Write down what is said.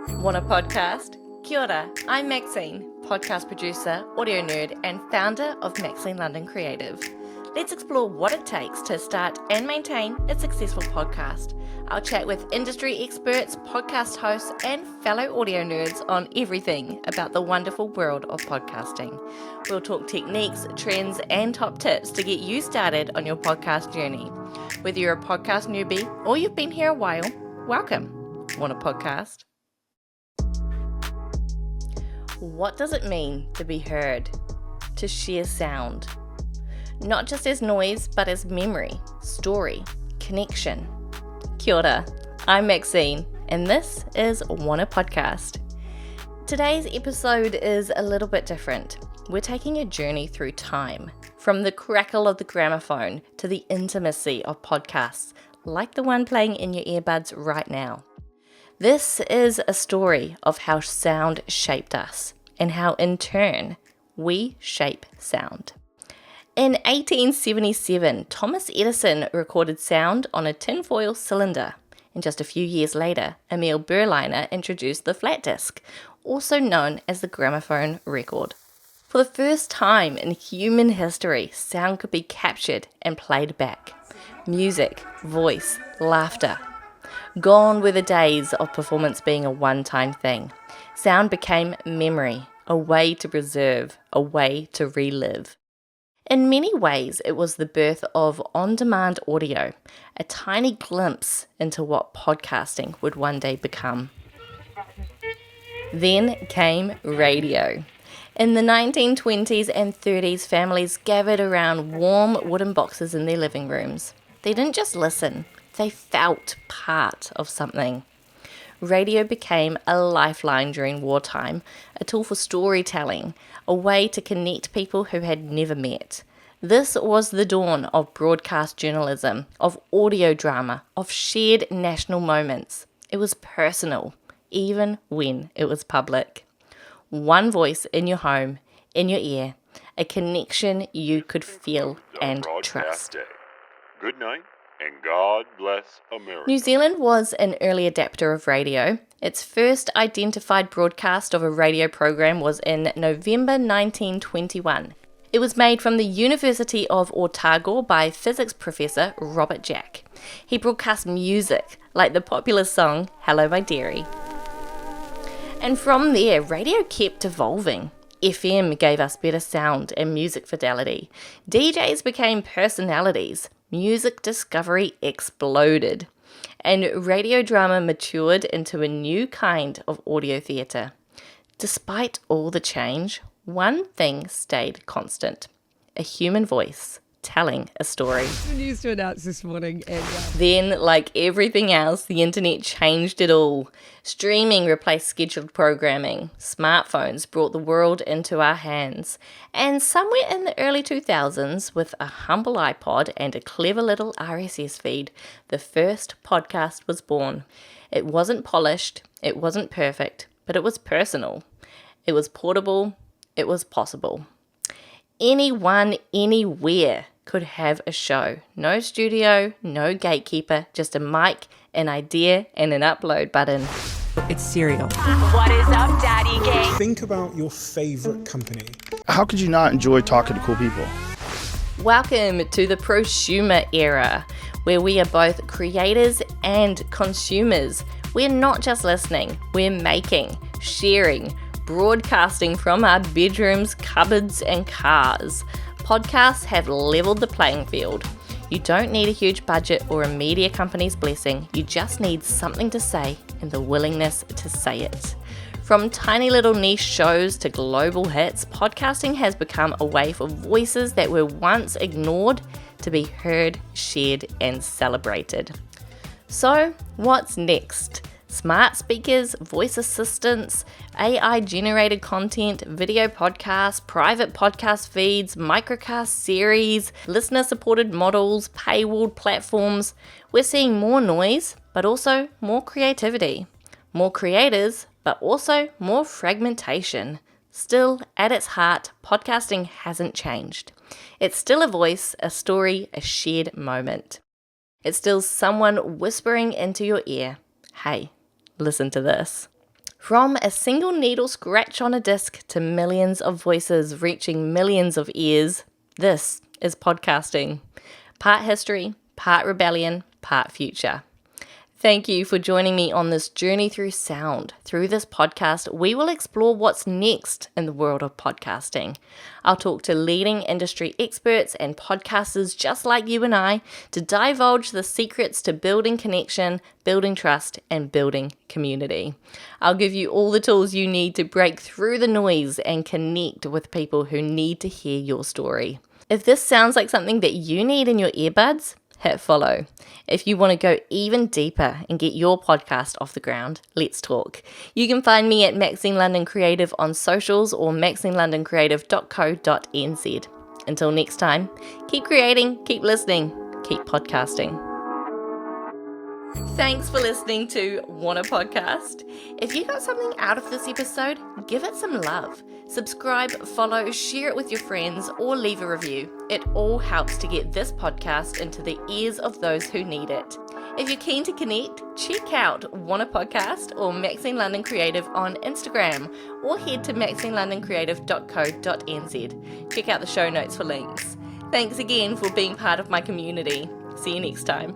Want a podcast? Kia ora, I'm Maxine, podcast producer, audio nerd, and founder of Maxine London Creative. Let's explore what it takes to start and maintain a successful podcast. I'll chat with industry experts, podcast hosts, and fellow audio nerds on everything about the wonderful world of podcasting. We'll talk techniques, trends, and top tips to get you started on your podcast journey. Whether you're a podcast newbie or you've been here a while, welcome. Want a podcast? What does it mean to be heard? To share sound? Not just as noise, but as memory, story, connection. Kia ora, I'm Maxine, and this is Want a Podcast. Today's episode is a little bit different. We're taking a journey through time, from the crackle of the gramophone to the intimacy of podcasts, like the one playing in your earbuds right now. This is a story of how sound shaped us and how, in turn, we shape sound. In 1877, Thomas Edison recorded sound on a tinfoil cylinder, and just a few years later, Emil Berliner introduced the flat disc, also known as the gramophone record. For the first time in human history, sound could be captured and played back. Music, voice, laughter. Gone were the days of performance being a one-time thing. Sound became memory, a way to preserve, a way to relive. In many ways, it was the birth of on-demand audio, a tiny glimpse into what podcasting would one day become. Then came radio. In the 1920s and 30s, families gathered around warm wooden boxes in their living rooms. They didn't just listen, they felt part of something. Radio became a lifeline during wartime, a tool for storytelling, a way to connect people who had never met. This was the dawn of broadcast journalism, of audio drama, of shared national moments. It was personal, even when it was public. One voice in your home, in your ear, a connection you could feel and trust. Good night. And God bless America. New Zealand was an early adapter of radio. Its first identified broadcast of a radio program was in November 1921. It was made from the University of Otago by physics professor Robert Jack. He broadcast music, like the popular song Hello My Dearie. And from there, radio kept evolving. FM gave us better sound and music fidelity. DJs became personalities. Music discovery exploded, and radio drama matured into a new kind of audio theatre. Despite all the change, one thing stayed constant: a human voice telling a story. The news to announce this morning. And Then, like everything else, the internet changed it all. Streaming replaced scheduled programming. Smartphones brought the world into our hands. And somewhere in the early 2000s, with a humble iPod and a clever little RSS feed, the first podcast was born. It wasn't polished, it wasn't perfect, but it was personal. It was portable, it was possible. Anyone, anywhere could have a show. No studio, no gatekeeper, just a mic, an idea, and an upload button. it's cereal. What is up, Daddy Gang? Think about your favorite company. How could you not enjoy talking to cool people? Welcome to the prosumer era, where we are both creators and consumers. We're not just listening, we're making, sharing, broadcasting from our bedrooms, cupboards, and cars. Podcasts have leveled the playing field. You don't need a huge budget or a media company's blessing. You just need something to say and the willingness to say it. From tiny little niche shows to global hits, podcasting has become a way for voices that were once ignored to be heard, shared, and celebrated. So, what's next? Smart speakers, voice assistants, AI-generated content, video podcasts, private podcast feeds, microcast series, listener-supported models, paywalled platforms. We're seeing more noise, but also more creativity. More creators, but also more fragmentation. Still, at its heart, podcasting hasn't changed. It's still a voice, a story, a shared moment. It's still someone whispering into your ear, hey, listen to this. From a single needle scratch on a disc to millions of voices reaching millions of ears, this is podcasting. Part history, part rebellion, part future. Thank you for joining me on this journey through sound. Through this podcast, we will explore what's next in the world of podcasting. I'll talk to leading industry experts and podcasters just like you and I to divulge the secrets to building connection, building trust, and building community. I'll give you all the tools you need to break through the noise and connect with people who need to hear your story. If this sounds like something that you need in your earbuds, hit follow. If you want to go even deeper and get your podcast off the ground, let's talk. You can find me at Maxine London Creative on socials or maxineLondonCreative.co.nz. Until next time, keep creating, keep listening, keep podcasting. Thanks for listening to Wanna Podcast. If you got something out of this episode, give it some love. Subscribe, follow, share it with your friends, or leave a review. It all helps to get this podcast into the ears of those who need it. If you're keen to connect, check out Wanna Podcast or Maxine London Creative on Instagram, or head to maxineLondonCreative.co.nz. Check out the show notes for links. Thanks again for being part of my community. See you next time.